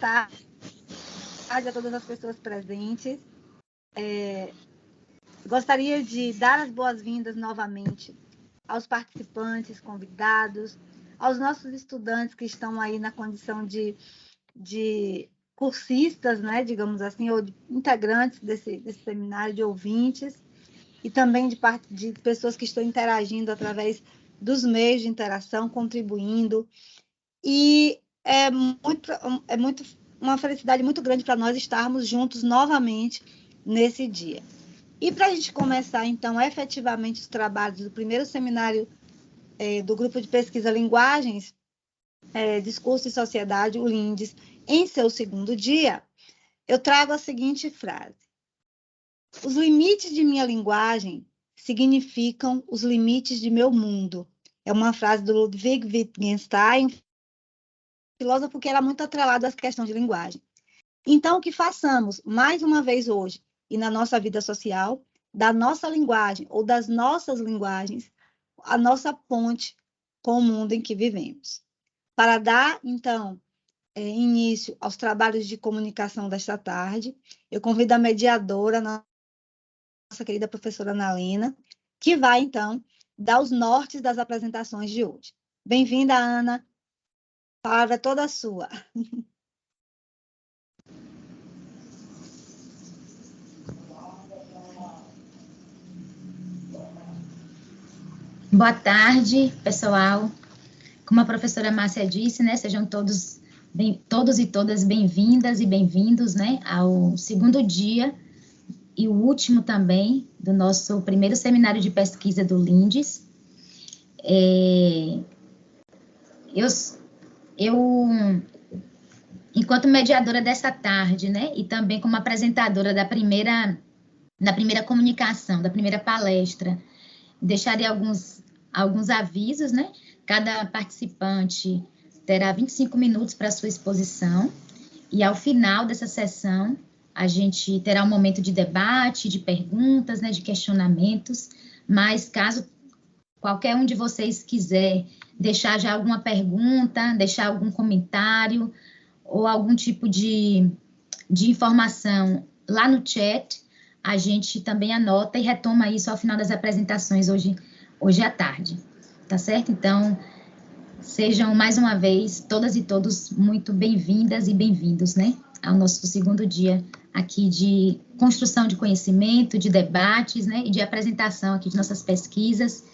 tarde a todas as pessoas presentes. Gostaria de dar as boas-vindas novamente aos participantes, convidados, aos nossos estudantes que estão aí na condição de cursistas, né, digamos assim, ou de integrantes desse seminário, de ouvintes, e também de pessoas que estão interagindo através dos meios de interação, contribuindo. E é uma felicidade muito grande para nós estarmos juntos novamente nesse dia. E para a gente começar, então, efetivamente os trabalhos do primeiro seminário do Grupo de Pesquisa Linguagens, Discurso e Sociedade, o LINDES, em seu segundo dia, eu trago a seguinte frase: os limites de minha linguagem significam os limites de meu mundo. É uma frase do Ludwig Wittgenstein, filósofo que era muito atrelado às questões de linguagem. Então, que façamos, mais uma vez hoje, e na nossa vida social, da nossa linguagem ou das nossas linguagens, a nossa ponte com o mundo em que vivemos. Para dar, então, início aos trabalhos de comunicação desta tarde, eu convido a mediadora, nossa querida professora Ana Helena, que vai, então, dar os nortes das apresentações de hoje. Bem-vinda, Ana. A palavra é toda sua. Boa tarde, pessoal. Como a professora Márcia disse, né, sejam todos e todas bem-vindas e bem-vindos, né, ao segundo dia e o último também do nosso primeiro seminário de pesquisa do LINDES. Enquanto mediadora dessa tarde, né, e também como apresentadora da primeira comunicação, da primeira palestra, deixarei alguns avisos, né? Cada participante terá 25 minutos para sua exposição e ao final dessa sessão a gente terá um momento de debate, de perguntas, né, de questionamentos, mas caso qualquer um de vocês quiser deixar já alguma pergunta, deixar algum comentário ou algum tipo de informação lá no chat, a gente também anota e retoma isso ao final das apresentações hoje à tarde, tá certo? Então, sejam mais uma vez todas e todos muito bem-vindas e bem-vindos, né, ao nosso segundo dia aqui de construção de conhecimento, de debates, né, e de apresentação aqui de nossas pesquisas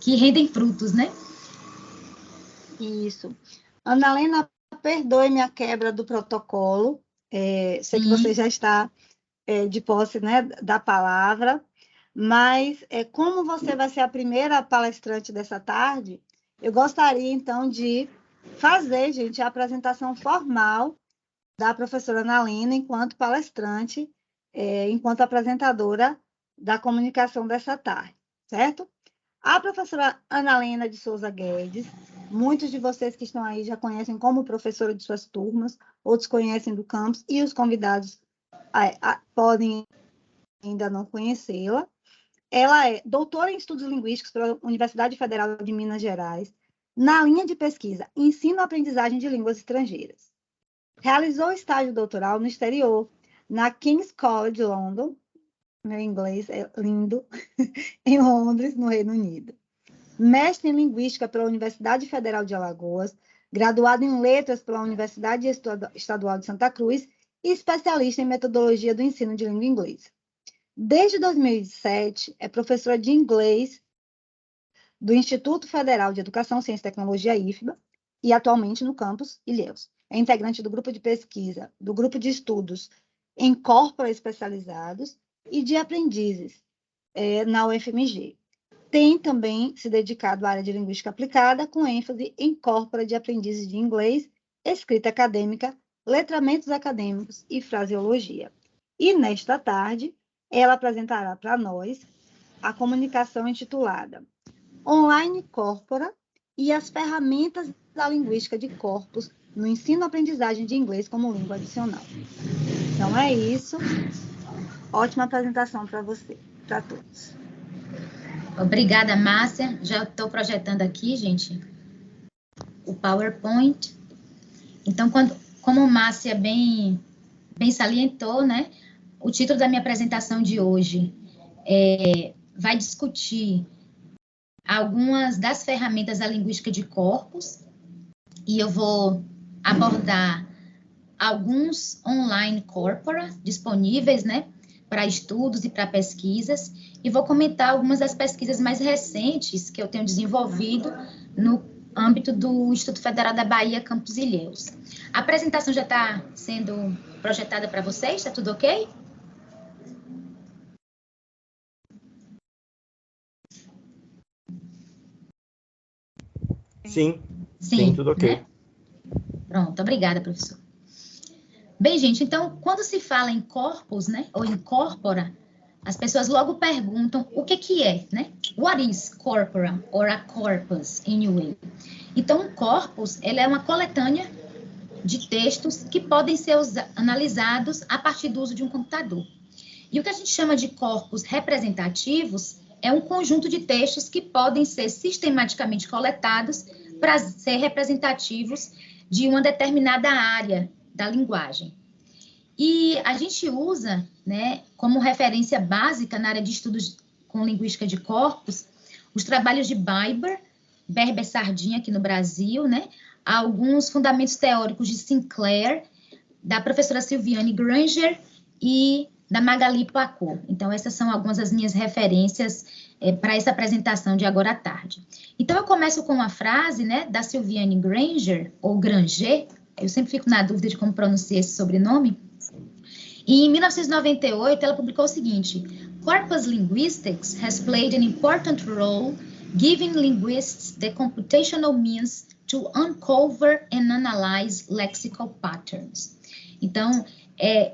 que rendem frutos, né? Isso. Ana Helena, perdoe-me a quebra do protocolo, sei que você já está de posse, né, da palavra, mas como você vai ser a primeira palestrante dessa tarde, eu gostaria, então, de fazer, gente, a apresentação formal da professora Ana Helena enquanto palestrante, enquanto apresentadora da comunicação dessa tarde, certo? A professora Ana Helena de Souza Guedes, muitos de vocês que estão aí já conhecem como professora de suas turmas, outros conhecem do campus, e os convidados podem ainda não conhecê-la. Ela é doutora em Estudos Linguísticos pela Universidade Federal de Minas Gerais, na linha de pesquisa Ensino-Aprendizagem de Línguas Estrangeiras. Realizou estágio doutoral no exterior, na King's College London, meu inglês é lindo, em Londres, no Reino Unido. Mestre em Linguística pela Universidade Federal de Alagoas, graduado em Letras pela Universidade Estadual de Santa Cruz e especialista em Metodologia do Ensino de Língua Inglesa. Desde 2007, é professora de inglês do Instituto Federal de Educação, Ciência e Tecnologia, IFBA, e atualmente no campus Ilhéus. É integrante do grupo de pesquisa, do grupo de estudos em corpora especializados e de aprendizes na UFMG. Tem também se dedicado à área de linguística aplicada, com ênfase em corpora de aprendizes de inglês, escrita acadêmica, letramentos acadêmicos e fraseologia. E nesta tarde, ela apresentará para nós a comunicação intitulada Online Corpora e as ferramentas da linguística de corpos no ensino-aprendizagem de inglês como língua adicional. Então é isso. Ótima apresentação para você, para todos. Obrigada, Márcia. Já estou projetando aqui, gente, o PowerPoint. Então, como Márcia bem salientou, né? O título da minha apresentação de hoje vai discutir algumas das ferramentas da linguística de corpos, e eu vou abordar alguns online corpora disponíveis, né, para estudos e para pesquisas, e vou comentar algumas das pesquisas mais recentes que eu tenho desenvolvido no âmbito do Instituto Federal da Bahia, Campos Ilhéus. A apresentação já está sendo projetada para vocês, está tudo ok? Sim, tudo ok. Né? Pronto, obrigada, professor. Bem, gente, então, quando se fala em corpus, né, ou em corpora, as pessoas logo perguntam o que é, né? What is corpora or a corpus, anyway? Então, um corpus, ele é uma coletânea de textos que podem ser analisados a partir do uso de um computador. E o que a gente chama de corpos representativos é um conjunto de textos que podem ser sistematicamente coletados para ser representativos de uma determinada área da linguagem. E a gente usa, né, como referência básica na área de estudos com linguística de corpos, os trabalhos de Berber Sardinha, aqui no Brasil, né, alguns fundamentos teóricos de Sinclair, da professora Sylviane Granger e da Magali Pacot. Então, essas são algumas das minhas referências para essa apresentação de agora à tarde. Então, eu começo com uma frase, né, da Sylviane Granger, ou Granger, eu sempre fico na dúvida de como pronunciar esse sobrenome. E em 1998, ela publicou o seguinte: Corpus linguistics has played an important role giving linguists the computational means to uncover and analyze lexical patterns. Então,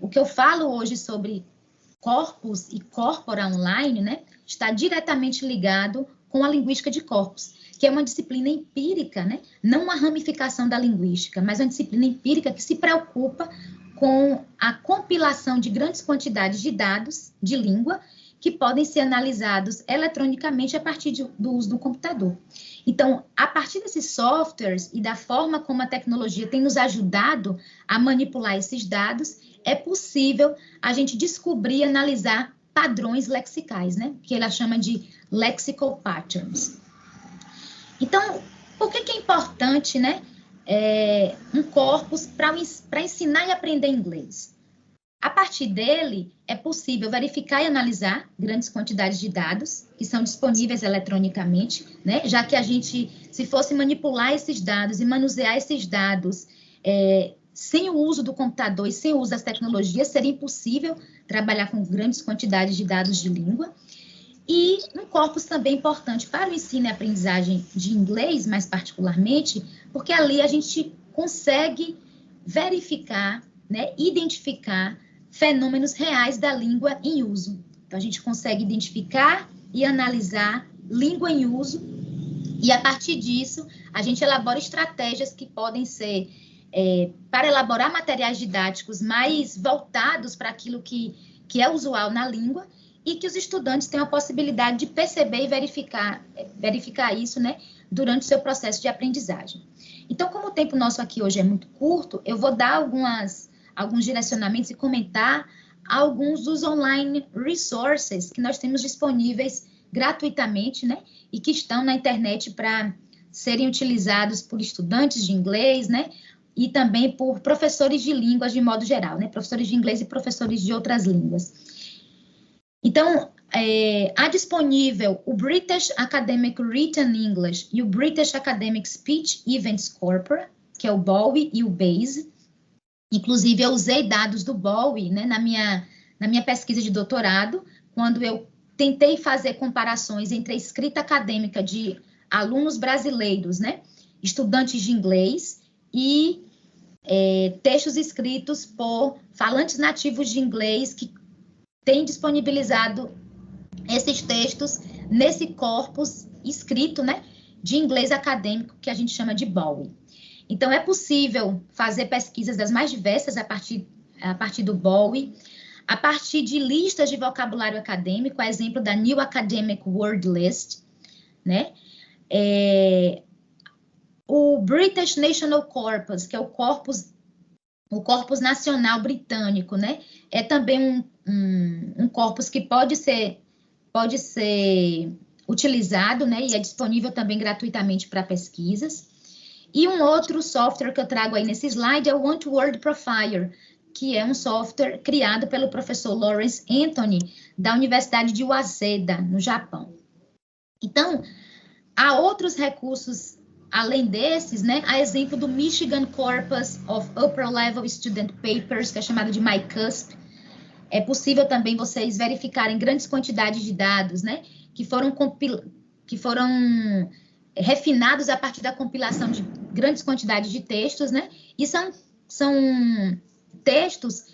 o que eu falo hoje sobre corpus e corpora online, né, está diretamente ligado com a linguística de corpus, que é uma disciplina empírica, né, não uma ramificação da linguística, mas uma disciplina empírica que se preocupa com a compilação de grandes quantidades de dados de língua que podem ser analisados eletronicamente a partir do uso do computador. Então, a partir desses softwares e da forma como a tecnologia tem nos ajudado a manipular esses dados, é possível a gente descobrir e analisar padrões lexicais, né? Que ela chama de lexical patterns. Então, por que é importante, né, um corpus para ensinar e aprender inglês? A partir dele, é possível verificar e analisar grandes quantidades de dados que são disponíveis eletronicamente, né? Já que a gente, se fosse manipular esses dados e manusear esses dados sem o uso do computador e sem o uso das tecnologias, seria impossível trabalhar com grandes quantidades de dados de língua. E um corpus também importante para o ensino e aprendizagem de inglês, mais particularmente, porque ali a gente consegue verificar, né, identificar fenômenos reais da língua em uso. Então, a gente consegue identificar e analisar língua em uso, e a partir disso, a gente elabora estratégias que podem ser para elaborar materiais didáticos mais voltados para aquilo que é usual na língua, e que os estudantes tenham a possibilidade de perceber e verificar isso, né, durante o seu processo de aprendizagem. Então, como o tempo nosso aqui hoje é muito curto, eu vou dar alguns direcionamentos e comentar alguns dos online resources que nós temos disponíveis gratuitamente, né, e que estão na internet para serem utilizados por estudantes de inglês, né, e também por professores de línguas de modo geral, né, professores de inglês e professores de outras línguas. Então, há disponível o British Academic Written English e o British Academic Speech Events Corpora, que é o BOWE e o BASE. Inclusive, eu usei dados do BOWE, né, na minha pesquisa de doutorado, quando eu tentei fazer comparações entre a escrita acadêmica de alunos brasileiros, né, estudantes de inglês, e textos escritos por falantes nativos de inglês que têm disponibilizado esses textos nesse corpus escrito, né, de inglês acadêmico, que a gente chama de BOWE. Então, é possível fazer pesquisas das mais diversas a partir do BOWE, a partir de listas de vocabulário acadêmico, a exemplo da New Academic Word List, né? O British National Corpus, que é o corpus o Corpus Nacional Britânico, né? É também um corpus que pode ser utilizado, né? E é disponível também gratuitamente para pesquisas. E um outro software que eu trago aí nesse slide é o One-to-Word Profiler, que é um software criado pelo professor Lawrence Anthony, da Universidade de Waseda, no Japão. Então, há outros recursos além desses, né? A exemplo do Michigan Corpus of Upper Level Student Papers, que é chamado de MyCUSP. É possível também vocês verificarem grandes quantidades de dados, né? Que foram refinados a partir da compilação de grandes quantidades de textos, né? E são textos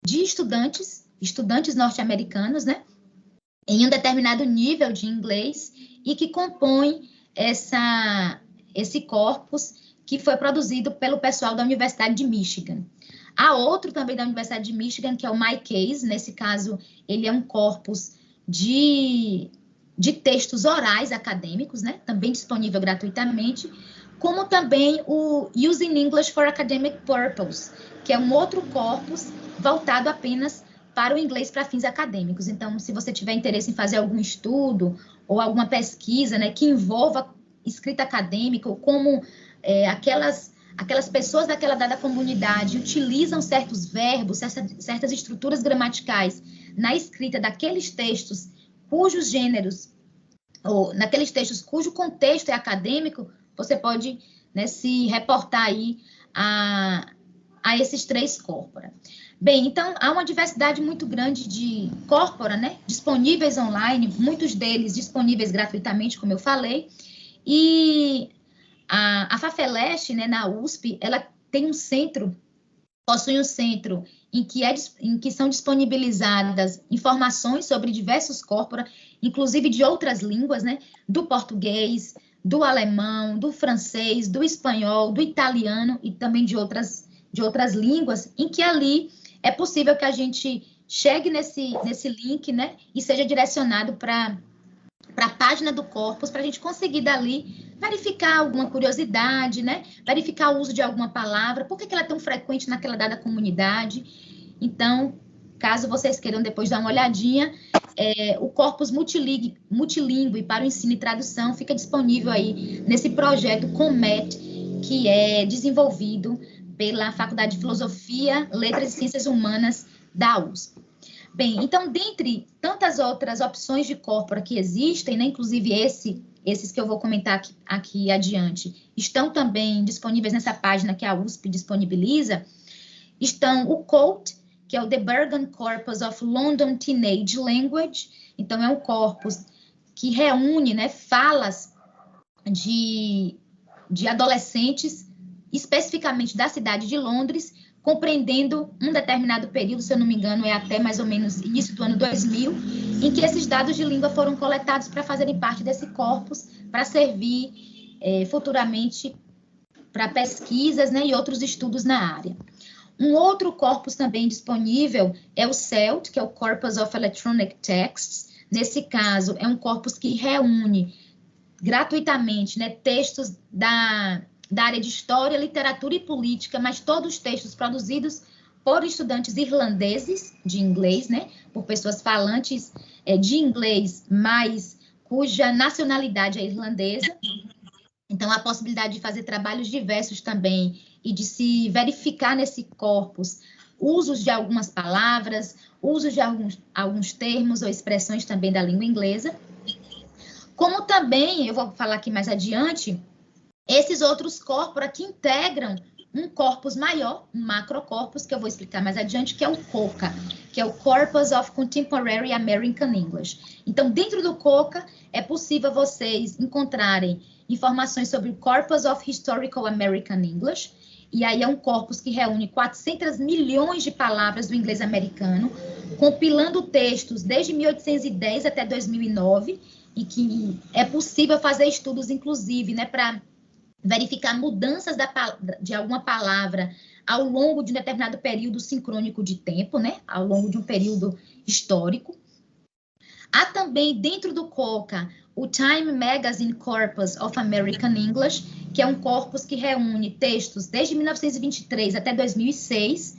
de estudantes norte-americanos, né? Em um determinado nível de inglês e que compõem esse corpus que foi produzido pelo pessoal da Universidade de Michigan. Há outro também da Universidade de Michigan, que é o MyCase. Nesse caso, ele é um corpus de textos orais acadêmicos, né? Também disponível gratuitamente, como também o Using English for Academic Purpose, que é um outro corpus voltado apenas para o inglês para fins acadêmicos. Então, se você tiver interesse em fazer algum estudo ou alguma pesquisa, né, que envolva escrita acadêmica, ou como aquelas pessoas daquela dada comunidade utilizam certos verbos, certas estruturas gramaticais na escrita daqueles textos cujos gêneros, ou naqueles textos cujo contexto é acadêmico, você pode, né, se reportar aí a esses 3 corpora. Bem, então, há uma diversidade muito grande de corpora, né, disponíveis online, muitos deles disponíveis gratuitamente, como eu falei, e a FAFELESH, né, na USP, ela tem possui um centro em que são disponibilizadas informações sobre diversos corpora, inclusive de outras línguas, né, do português, do alemão, do francês, do espanhol, do italiano e também de outras línguas, em que ali é possível que a gente chegue nesse link, né, e seja direcionado para a página do corpus, para a gente conseguir dali verificar alguma curiosidade, né, verificar o uso de alguma palavra, por que ela é tão frequente naquela dada comunidade. Então, caso vocês queiram depois dar uma olhadinha, o corpus multilingüe para o ensino e tradução fica disponível aí nesse projeto COMET, que é desenvolvido pela Faculdade de Filosofia, Letras e Ciências Humanas da USP. Bem, então, dentre tantas outras opções de corpora que existem, né, inclusive esses que eu vou comentar aqui adiante, estão também disponíveis nessa página que a USP disponibiliza, estão o COTE, que é o The Bergen Corpus of London Teenage Language. Então, é um corpus que reúne, né, falas de adolescentes, especificamente da cidade de Londres, compreendendo um determinado período, se eu não me engano, é até mais ou menos início do ano 2000, em que esses dados de língua foram coletados para fazerem parte desse corpus, para servir futuramente para pesquisas, né, e outros estudos na área. Um outro corpus também disponível é o CELT, que é o Corpus of Electronic Texts. Nesse caso, é um corpus que reúne gratuitamente, né, textos da área de História, Literatura e Política, mas todos os textos produzidos por estudantes irlandeses de inglês, né, por pessoas falantes de inglês, mas cuja nacionalidade é irlandesa. Então, há a possibilidade de fazer trabalhos diversos também e de se verificar nesse corpus usos de algumas palavras, usos de alguns termos ou expressões também da língua inglesa. Como também, eu vou falar aqui mais adiante, esses outros corpora que integram um corpus maior, um macrocorpus, que eu vou explicar mais adiante, que é o COCA, que é o Corpus of Contemporary American English. Então, dentro do COCA, é possível vocês encontrarem informações sobre o Corpus of Historical American English, e aí é um corpus que reúne 400 milhões de palavras do inglês americano, compilando textos desde 1810 até 2009, e que é possível fazer estudos, inclusive, né, para verificar mudanças de alguma palavra ao longo de um determinado período sincrônico de tempo, né, ao longo de um período histórico. Há também, dentro do COCA, o Time Magazine Corpus of American English, que é um corpus que reúne textos desde 1923 até 2006,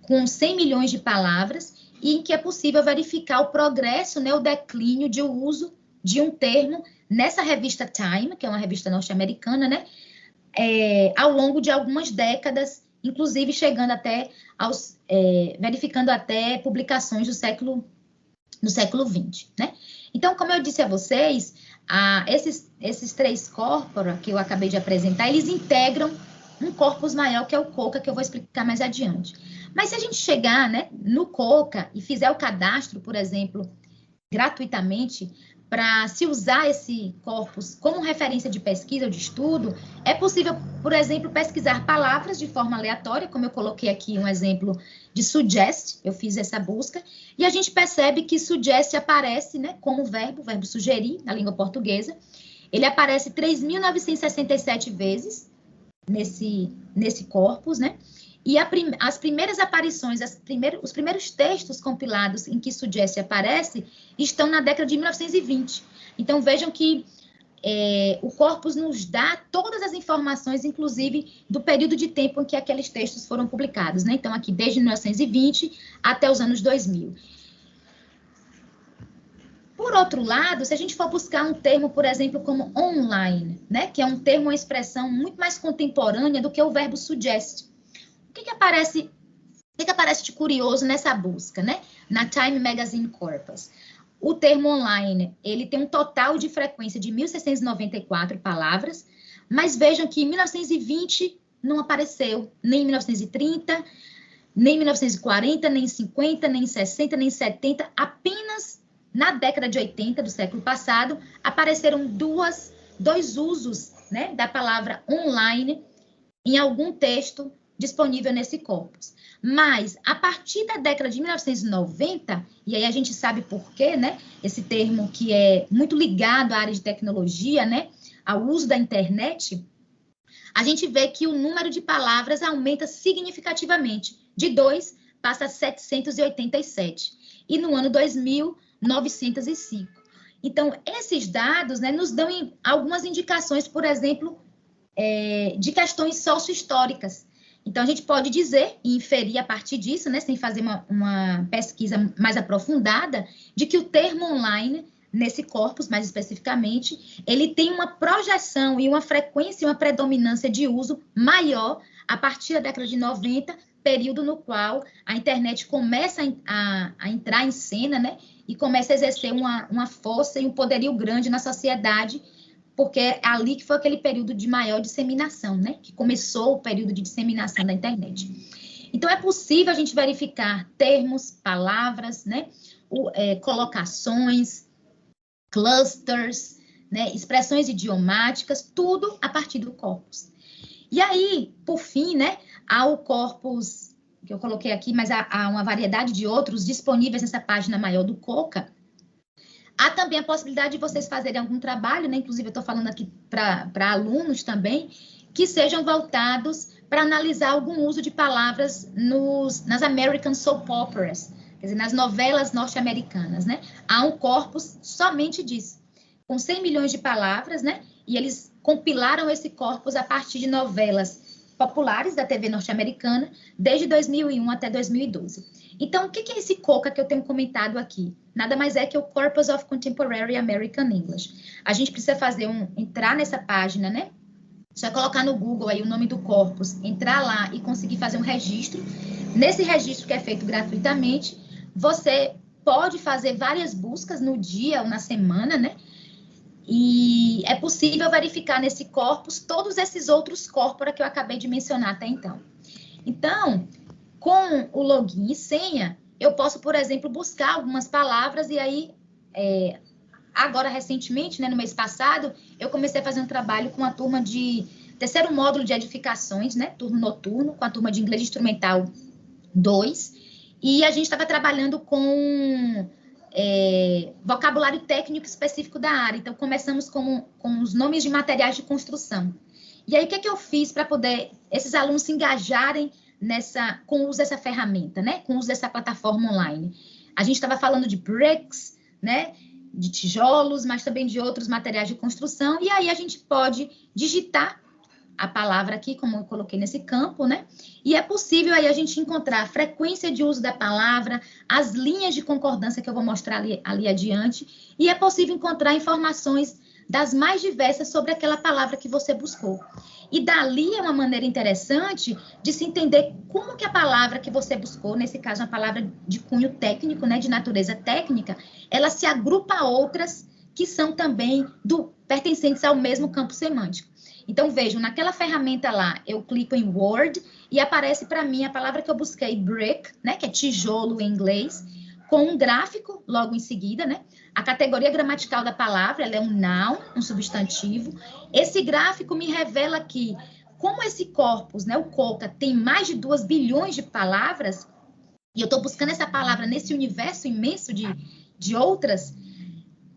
com 100 milhões de palavras, e em que é possível verificar o progresso, né, o declínio de uso de um termo nessa revista Time, que é uma revista norte-americana, né, ao longo de algumas décadas, inclusive chegando até verificando até publicações do século XX, né? Então, como eu disse a vocês, esses 3 corpora que eu acabei de apresentar, eles integram um corpus maior, que é o COCA, que eu vou explicar mais adiante. Mas se a gente chegar, né, no COCA e fizer o cadastro, por exemplo, gratuitamente, para se usar esse corpus como referência de pesquisa ou de estudo, é possível, por exemplo, pesquisar palavras de forma aleatória, como eu coloquei aqui um exemplo de suggest, eu fiz essa busca, e a gente percebe que suggest aparece, né, como verbo sugerir, na língua portuguesa. Ele aparece 3.967 vezes nesse corpus, né? E as primeiras aparições, os primeiros textos compilados em que suggest aparece estão na década de 1920. Então, vejam que o corpus nos dá todas as informações, inclusive do período de tempo em que aqueles textos foram publicados, né? Então, aqui desde 1920 até os anos 2000. Por outro lado, se a gente for buscar um termo, por exemplo, como online, né? Que é um termo, uma expressão muito mais contemporânea do que o verbo suggest. O que aparece de curioso nessa busca, né? Na Time Magazine Corpus. O termo online, ele tem um total de frequência de 1.694 palavras, mas vejam que em 1920 não apareceu, nem em 1930, nem em 1940, nem em 50, nem em 60, nem em 70, apenas na década de 80 do século passado, apareceram dois usos, né, da palavra online em algum texto disponível nesse corpus. Mas, a partir da década de 1990, e aí a gente sabe por quê, né? Esse termo que é muito ligado à área de tecnologia, né? Ao uso da internet, a gente vê que o número de palavras aumenta significativamente. De 2, passa a 787. E no ano 2000, 905. Então, esses dados, né, nos dão algumas indicações, por exemplo, de questões sociohistóricas. Então, a gente pode dizer e inferir a partir disso, né, sem fazer uma pesquisa mais aprofundada, de que o termo online, nesse corpus, mais especificamente, ele tem uma projeção e uma frequência e uma predominância de uso maior a partir da década de 90, período no qual a internet começa a entrar em cena, né, e começa a exercer uma força e um poderio grande na sociedade, porque é ali que foi aquele período de maior disseminação, né? Que começou o período de disseminação da internet. Então, é possível a gente verificar termos, palavras, né? Colocações, clusters, né? Expressões idiomáticas, tudo a partir do corpus. E aí, por fim, né? Há o corpus, que eu coloquei aqui, mas há uma variedade de outros disponíveis nessa página maior do COCA. Há também a possibilidade de vocês fazerem algum trabalho, né? Inclusive, eu estou falando aqui para alunos também, que sejam voltados para analisar algum uso de palavras nas American Soap Operas, quer dizer, nas novelas norte-americanas, né? Há um corpus somente disso, com 100 milhões de palavras, né? E eles compilaram esse corpus a partir de novelas populares da TV norte-americana, desde 2001 até 2012. Então, o que é esse COCA que eu tenho comentado aqui? Nada mais é que o Corpus of Contemporary American English. A gente precisa entrar nessa página, né? Só colocar no Google aí o nome do corpus, entrar lá e conseguir fazer um registro. Nesse registro que é feito gratuitamente, você pode fazer várias buscas no dia ou na semana, né? E é possível verificar nesse corpus todos esses outros corpora que eu acabei de mencionar até então. Então, com o login e senha, eu posso, por exemplo, buscar algumas palavras e aí, agora recentemente, né, no mês passado, eu comecei a fazer um trabalho com a turma de terceiro módulo de edificações, né, turno noturno, com a turma de inglês instrumental 2, e a gente estava trabalhando com vocabulário técnico específico da área. Então, começamos com os nomes de materiais de construção. E aí, o que eu fiz para poder esses alunos se engajarem com o uso dessa ferramenta, né? Com o uso dessa plataforma online. A gente estava falando de bricks, né? De tijolos, mas também de outros materiais de construção. E aí, a gente pode digitar a palavra aqui, como eu coloquei nesse campo, né? E é possível aí a gente encontrar a frequência de uso da palavra, as linhas de concordância que eu vou mostrar ali adiante, e é possível encontrar informações das mais diversas sobre aquela palavra que você buscou. E dali é uma maneira interessante de se entender como que a palavra que você buscou, nesse caso uma palavra de cunho técnico, né, de natureza técnica, ela se agrupa a outras que são também pertencentes ao mesmo campo semântico. Então, vejam, naquela ferramenta lá, eu clico em Word e aparece para mim a palavra que eu busquei, brick, né, que é tijolo em inglês, com um gráfico logo em seguida, né? A categoria gramatical da palavra, ela é um noun, um substantivo. Esse gráfico me revela que, como esse corpus, né, o COCA, tem mais de 2 bilhões de palavras, e eu estou buscando essa palavra nesse universo imenso de outras,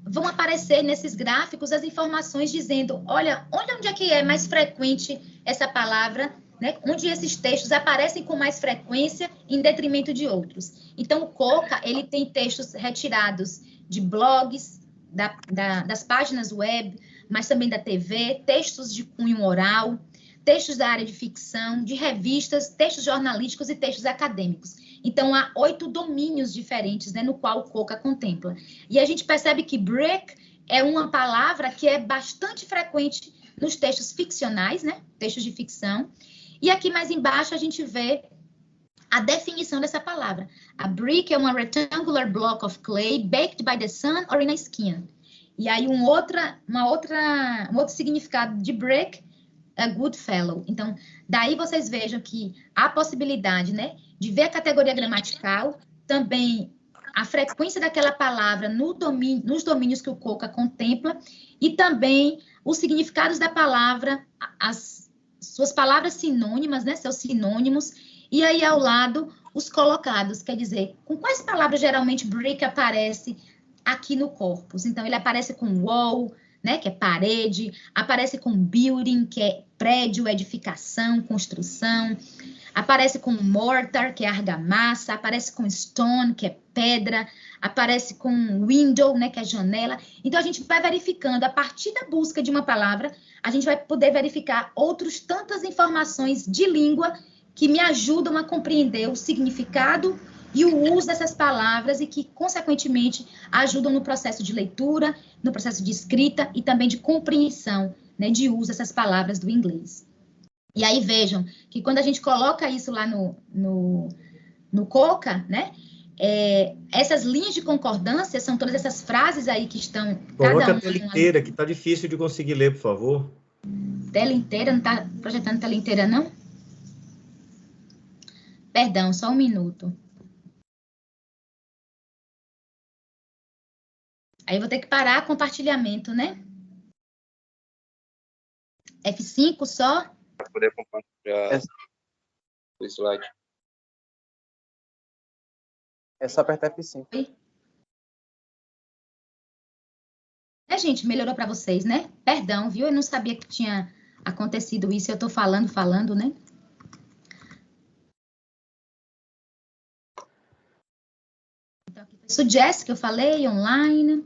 vão aparecer nesses gráficos as informações dizendo, olha onde é que é mais frequente essa palavra, né? Onde esses textos aparecem com mais frequência em detrimento de outros. Então, o COCA, ele tem textos retirados de blogs, das páginas web, mas também da TV, textos de cunho oral, textos da área de ficção, de revistas, textos jornalísticos e textos acadêmicos. Então, há 8 domínios diferentes, né, no qual o COCA contempla. E a gente percebe que brick é uma palavra que é bastante frequente nos textos ficcionais, né, textos de ficção. E aqui mais embaixo a gente vê a definição dessa palavra. A brick é uma rectangular block of clay baked by the sun or in a skin. E aí um outro significado de brick, a good fellow. Então, daí vocês vejam que há possibilidade, né, de ver a categoria gramatical, também a frequência daquela palavra nos domínios que o COCA contempla, e também os significados da palavra, as suas palavras sinônimas, né, seus sinônimos, e aí ao lado os colocados, quer dizer, com quais palavras geralmente brick aparece aqui no corpus. Então, ele aparece com wall, né, que é parede, aparece com building, que é prédio, edificação, construção, aparece com mortar, que é argamassa, aparece com stone, que é pedra, aparece com window, né, que é janela. Então, a gente vai verificando, a partir da busca de uma palavra, a gente vai poder verificar tantas informações de língua que me ajudam a compreender o significado e o uso dessas palavras e que, consequentemente, ajudam no processo de leitura, no processo de escrita e também de compreensão, né, de uso dessas palavras do inglês. E aí vejam que quando a gente coloca isso lá no COCA, né, essas linhas de concordância são todas essas frases aí que estão... Coloca a tela inteira, que está difícil de conseguir ler, por favor. Tela inteira? Não está projetando tela inteira, não? Perdão, só um minuto. Aí eu vou ter que parar compartilhamento, né? F5 só? Para poder compartilhar o slide. É só apertar F5. Oi? Gente, melhorou para vocês, né? Perdão, viu? Eu não sabia que tinha acontecido isso. Eu estou falando, né? Então, aqui foi Suggest, que eu falei, online.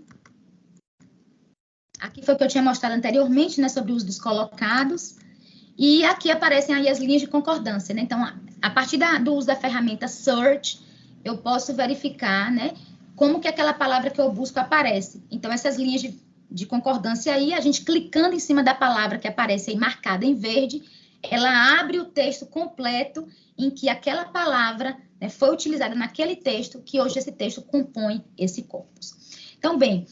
Aqui foi o que eu tinha mostrado anteriormente, né, sobre o uso dos colocados. E aqui aparecem aí as linhas de concordância, né? Então, a partir do uso da ferramenta Search, eu posso verificar, né, como que aquela palavra que eu busco aparece. Então, essas linhas de concordância aí, a gente clicando em cima da palavra que aparece aí marcada em verde, ela abre o texto completo em que aquela palavra, né, foi utilizada naquele texto, que hoje esse texto compõe esse corpus. Então, bem...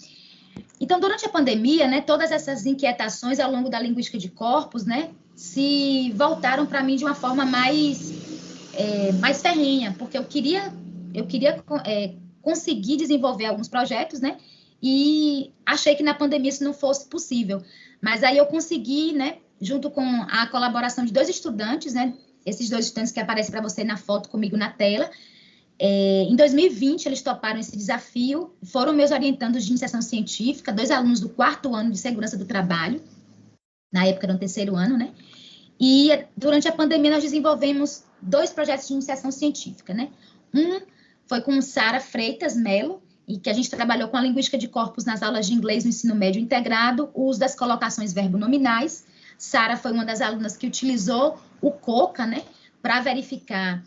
Então, durante a pandemia, né, todas essas inquietações ao longo da linguística de corpos, né, se voltaram para mim de uma forma mais ferrenha, porque eu queria conseguir desenvolver alguns projetos, né, e achei que na pandemia isso não fosse possível. Mas aí eu consegui, né, junto com a colaboração de 2 estudantes, né, esses 2 estudantes que aparecem para você na foto comigo na tela. Em 2020, eles toparam esse desafio, foram meus orientandos de iniciação científica, 2 alunos do 4º ano de segurança do trabalho, na época era no 3º ano, né? E durante a pandemia nós desenvolvemos 2 projetos de iniciação científica, né? Um foi com Sara Freitas Melo, e que a gente trabalhou com a linguística de corpos nas aulas de inglês no ensino médio integrado, o uso das colocações verbonominais, Sara foi uma das alunas que utilizou o COCA, né, para verificar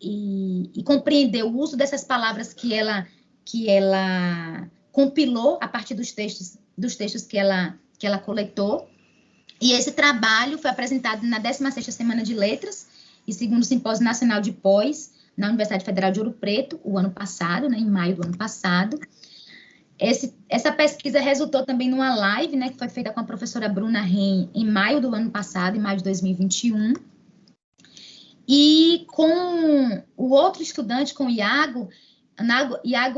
e compreender o uso dessas palavras que ela compilou a partir dos textos que ela coletou. E esse trabalho foi apresentado na 16ª Semana de Letras e segundo Simpósio Nacional de Pós, na Universidade Federal de Ouro Preto, o ano passado, né, em maio do ano passado. Essa pesquisa resultou também numa live, né, que foi feita com a professora Bruna Ren em maio do ano passado, em maio de 2021. E com o outro estudante, com o Iago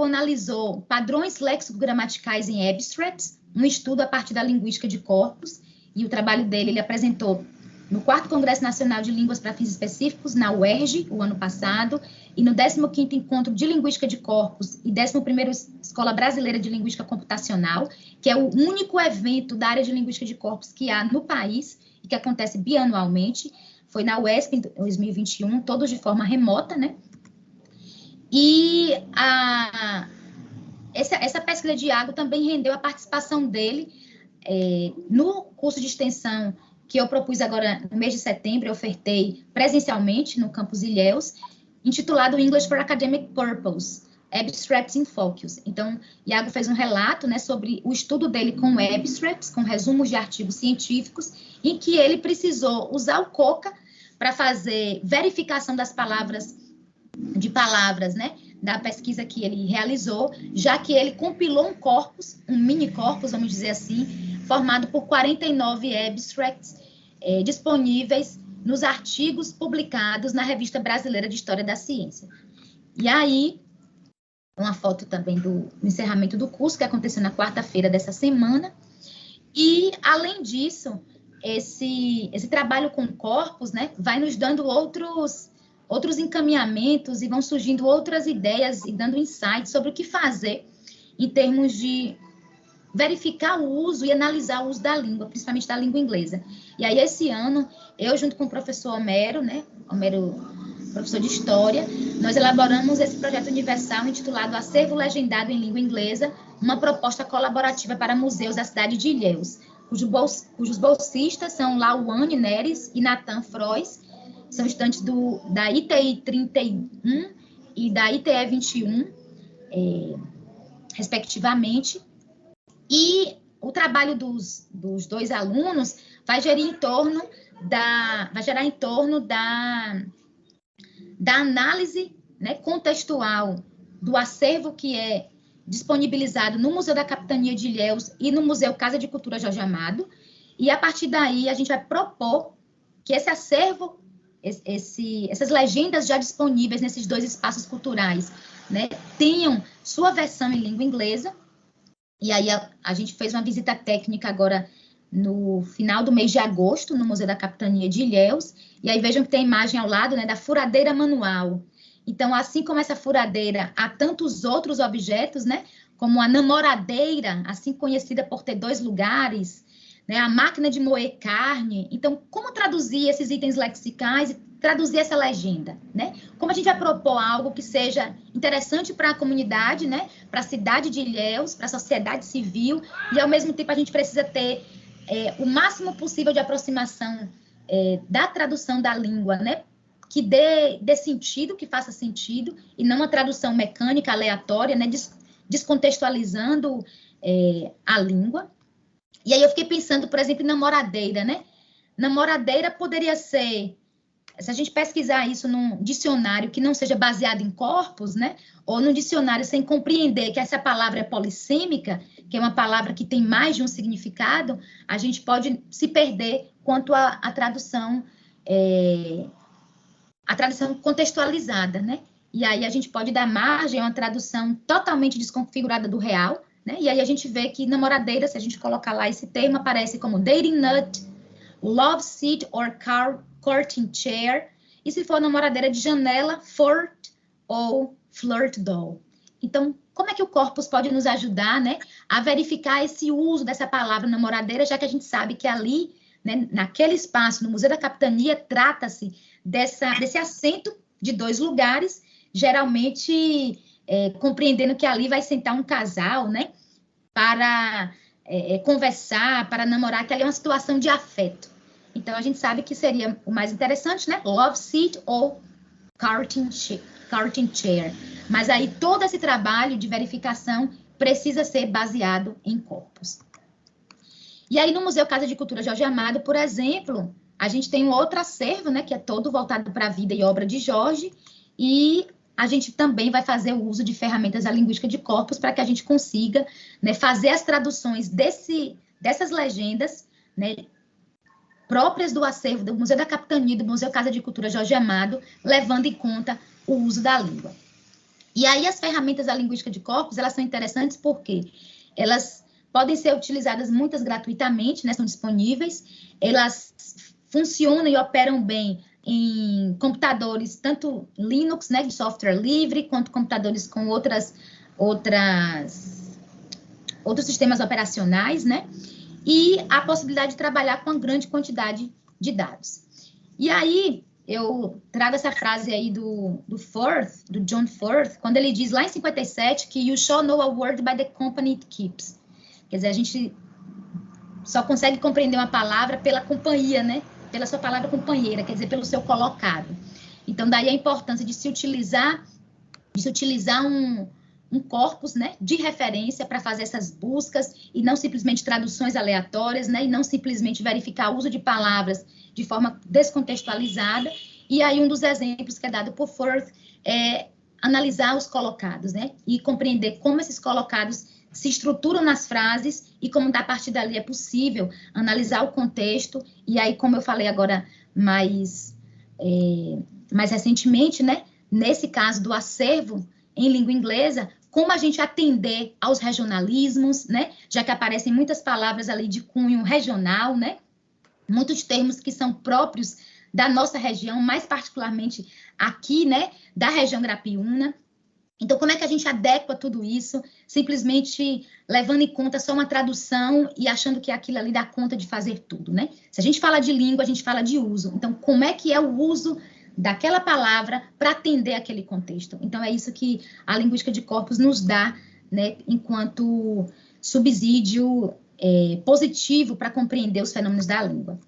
analisou padrões léxico-gramaticais em abstracts, um estudo a partir da linguística de corpos, e o trabalho dele ele apresentou no 4º Congresso Nacional de Línguas para Fins Específicos, na UERJ, o ano passado, e no 15º Encontro de Linguística de Corpos e 11º Escola Brasileira de Linguística Computacional, que é o único evento da área de linguística de corpos que há no país e que acontece bianualmente. Foi na UESP em 2021, todos de forma remota, né? E essa pesquisa de Iago também rendeu a participação dele no curso de extensão que eu propus agora no mês de setembro, eu ofertei presencialmente no campus Ilhéus, intitulado English for Academic Purpose, Abstracts in Focus. Então, Iago fez um relato, né, sobre o estudo dele com abstracts, com resumos de artigos científicos, em que ele precisou usar o COCA para fazer verificação das palavras, né, da pesquisa que ele realizou, já que ele compilou um corpus, um mini corpus, vamos dizer assim, formado por 49 abstracts disponíveis nos artigos publicados na Revista Brasileira de História da Ciência. E aí, uma foto também do encerramento do curso, que aconteceu na quarta-feira dessa semana. E, além disso, esse trabalho com corpos, né, vai nos dando outros encaminhamentos e vão surgindo outras ideias e dando insights sobre o que fazer em termos de verificar o uso e analisar o uso da língua, principalmente da língua inglesa. E aí, esse ano, eu, junto com o professor Homero, né, professor de História, nós elaboramos esse projeto universal intitulado Acervo Legendado em Língua Inglesa, uma proposta colaborativa para museus da cidade de Ilhéus, cujos bolsistas são Lauane Neres e Nathan Frois, são estudantes da ITI 31 e da ITE 21, respectivamente. E o trabalho dos dois alunos vai gerar em torno da análise, né, contextual do acervo que é disponibilizado no Museu da Capitania de Ilhéus e no Museu Casa de Cultura Jorge Amado, e a partir daí a gente vai propor que esse acervo, essas legendas já disponíveis nesses dois espaços culturais, né, tenham sua versão em língua inglesa. E aí a gente fez uma visita técnica agora no final do mês de agosto, no Museu da Capitania de Ilhéus, e aí vejam que tem a imagem ao lado, né, da furadeira manual. Então, assim como essa furadeira, há tantos outros objetos, né, como a namoradeira, assim conhecida por ter 2 lugares, né, a máquina de moer carne. Então, como traduzir esses itens lexicais e traduzir essa legenda, né? Como a gente vai propor algo que seja interessante para a comunidade, né, para a cidade de Ilhéus, para a sociedade civil, e ao mesmo tempo a gente precisa ter o máximo possível de aproximação da tradução da língua, né, que dê sentido, que faça sentido, e não uma tradução mecânica, aleatória, né, descontextualizando a língua. E aí eu fiquei pensando, por exemplo, em namoradeira, né? Namoradeira poderia ser, se a gente pesquisar isso num dicionário que não seja baseado em corpos, né? Ou num dicionário sem compreender que essa palavra é polissêmica, que é uma palavra que tem mais de um significado, a gente pode se perder quanto à tradução contextualizada, né? E aí a gente pode dar margem a uma tradução totalmente desconfigurada do real, né? E aí a gente vê que namoradeira, se a gente colocar lá esse termo, aparece como dating nut, love seat or courting chair, e se for namoradeira de janela, flirt ou flirt doll. Então, como é que o corpus pode nos ajudar, né, a verificar esse uso dessa palavra namoradeira, já que a gente sabe que ali, né, naquele espaço, no Museu da Capitania, trata-se desse assento de 2 lugares, geralmente compreendendo que ali vai sentar um casal, né, para conversar, para namorar, que ali é uma situação de afeto. Então, a gente sabe que seria o mais interessante, né? Love seat ou courting chair. Mas aí, todo esse trabalho de verificação precisa ser baseado em corpos. E aí, no Museu Casa de Cultura Jorge Amado, por exemplo, a gente tem um outro acervo, né? Que é todo voltado para a vida e obra de Jorge. E a gente também vai fazer o uso de ferramentas da linguística de corpos para que a gente consiga, né, fazer as traduções dessas legendas, né, próprias do acervo do Museu da Capitania, do Museu Casa de Cultura Jorge Amado, levando em conta o uso da língua. E aí as ferramentas da linguística de corpos, elas são interessantes porque elas podem ser utilizadas muitas gratuitamente, né, são disponíveis, elas funcionam e operam bem em computadores, tanto Linux, né, de software livre, quanto computadores com outros sistemas operacionais, né, e a possibilidade de trabalhar com uma grande quantidade de dados. E aí, eu trago essa frase aí do Firth, do John Firth, quando ele diz lá em 57 que you shall know a word by the company it keeps. Quer dizer, a gente só consegue compreender uma palavra pela companhia, né? Pela sua palavra companheira, quer dizer, pelo seu colocado. Então, daí a importância de se utilizar um corpus, né, de referência para fazer essas buscas e não simplesmente traduções aleatórias, né, e não simplesmente verificar o uso de palavras de forma descontextualizada. E aí um dos exemplos que é dado por Firth é analisar os colocados, né, e compreender como esses colocados se estruturam nas frases e como da partir dali é possível analisar o contexto. E aí, como eu falei agora mais recentemente, né, nesse caso do acervo em língua inglesa, como a gente atender aos regionalismos, né, já que aparecem muitas palavras ali de cunho regional, né, muitos termos que são próprios da nossa região, mais particularmente aqui, né, da região Grapiúna. Então, como é que a gente adequa tudo isso, simplesmente levando em conta só uma tradução e achando que aquilo ali dá conta de fazer tudo, né? Se a gente fala de língua, a gente fala de uso. Então, como é que é o uso daquela palavra para atender aquele contexto? Então, é isso que a linguística de corpos nos dá, né, enquanto subsídio positivo para compreender os fenômenos da língua.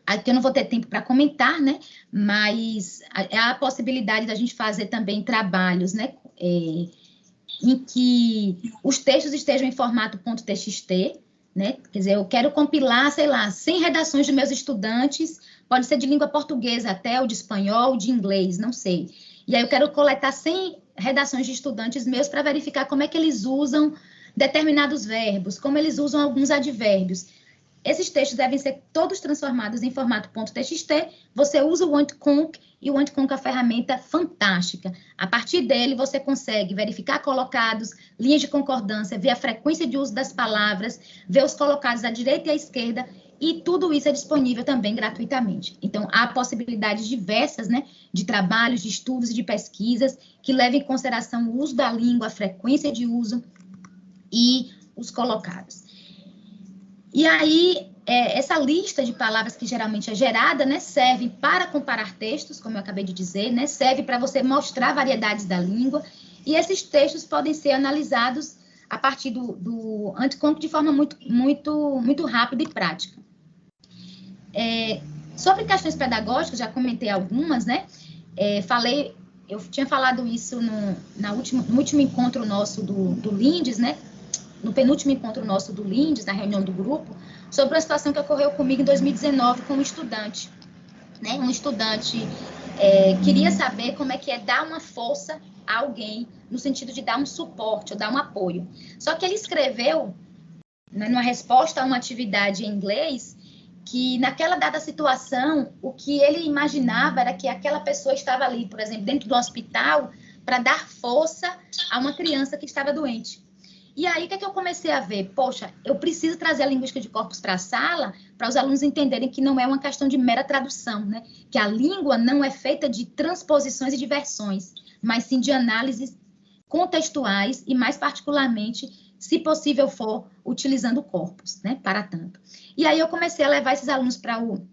Aqui eu não vou ter tempo para comentar, né? Mas é a possibilidade da gente fazer também trabalhos, né? Em que os textos estejam em formato .txt, né? Quer dizer, eu quero compilar, sei lá, 100 redações de meus estudantes, pode ser de língua portuguesa até, ou de espanhol, de inglês, não sei. E aí eu quero coletar 100 redações de estudantes meus para verificar como é que eles usam determinados verbos, como eles usam alguns advérbios. Esses textos devem ser todos transformados em formato .txt. Você usa o ONTConc, e o ONTConc é uma ferramenta fantástica. A partir dele, você consegue verificar colocados, linhas de concordância, ver a frequência de uso das palavras, ver os colocados à direita e à esquerda, e tudo isso é disponível também gratuitamente. Então, há possibilidades diversas, né, de trabalhos, de estudos e de pesquisas que levem em consideração o uso da língua, a frequência de uso e os colocados. E aí, essa lista de palavras que geralmente é gerada, né, serve para comparar textos, como eu acabei de dizer, né, serve para você mostrar variedades da língua, e esses textos podem ser analisados a partir do ONTConc de forma muito rápida e prática. Sobre questões pedagógicas, já comentei algumas, né, eu tinha falado isso no último encontro nosso do Lindes, né, no penúltimo encontro nosso do Lindes, na reunião do grupo, sobre uma situação que ocorreu comigo em 2019 com um estudante. Né? Um estudante queria saber como é que é dar uma força a alguém, no sentido de dar um suporte ou dar um apoio. Só que ele escreveu, né, numa resposta a uma atividade em inglês, que naquela dada situação, o que ele imaginava era que aquela pessoa estava ali, por exemplo, dentro do hospital, para dar força a uma criança que estava doente. E aí, o que é que eu comecei a ver? Poxa, eu preciso trazer a linguística de corpos para a sala para os alunos entenderem que não é uma questão de mera tradução, né? Que a língua não é feita de transposições e de versões, mas sim de análises contextuais e, mais particularmente, se possível for, utilizando corpos, né? Para tanto. E aí, eu comecei a levar esses alunos para o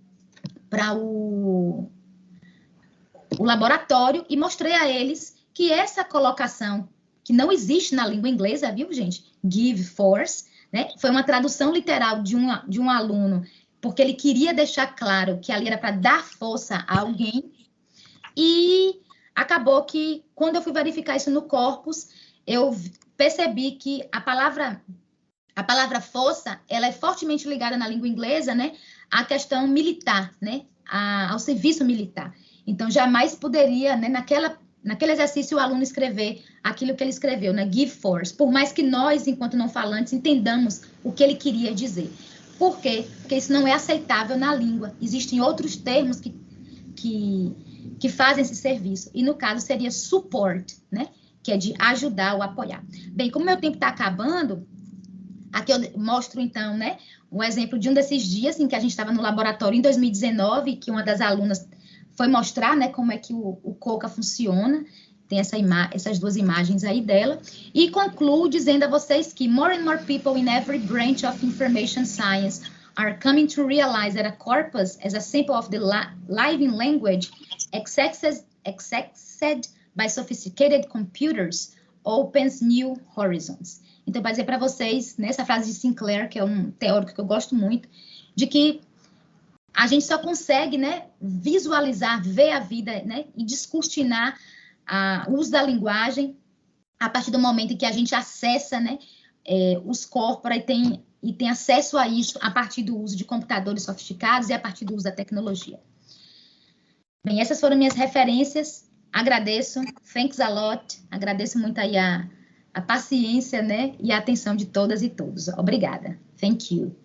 laboratório e mostrei a eles que essa colocação que não existe na língua inglesa, viu, gente? Give force, né? Foi uma tradução literal de um aluno porque ele queria deixar claro que ali era para dar força a alguém, e acabou que, quando eu fui verificar isso no corpus, eu percebi que a palavra força, ela é fortemente ligada na língua inglesa, né, à questão militar, né, ao serviço militar. Então, jamais poderia, né, naquele exercício, o aluno escrever aquilo que ele escreveu, né, give force, por mais que nós, enquanto não falantes, entendamos o que ele queria dizer. Por quê? Porque isso não é aceitável na língua. Existem outros termos que fazem esse serviço, e no caso seria support, né, que é de ajudar ou apoiar. Bem, como meu tempo está acabando, aqui eu mostro, então, né, um exemplo de um desses dias em que a gente estava no laboratório em 2019, que uma das alunas foi mostrar, né, como é que o COCA funciona. Tem essas duas imagens aí dela. E concluo dizendo a vocês que more and more people in every branch of information science are coming to realize that a corpus as a sample of the living language accessed by sophisticated computers opens new horizons. Então, para dizer para vocês, nessa frase de Sinclair, que é um teórico que eu gosto muito, de que a gente só consegue, né, visualizar, ver a vida, né, e descortinar o uso da linguagem a partir do momento em que a gente acessa, né, os corpora e tem acesso a isso a partir do uso de computadores sofisticados e a partir do uso da tecnologia. Bem, essas foram minhas referências. Agradeço, thanks a lot, agradeço muito aí a paciência, né, e a atenção de todas e todos. Obrigada. Thank you.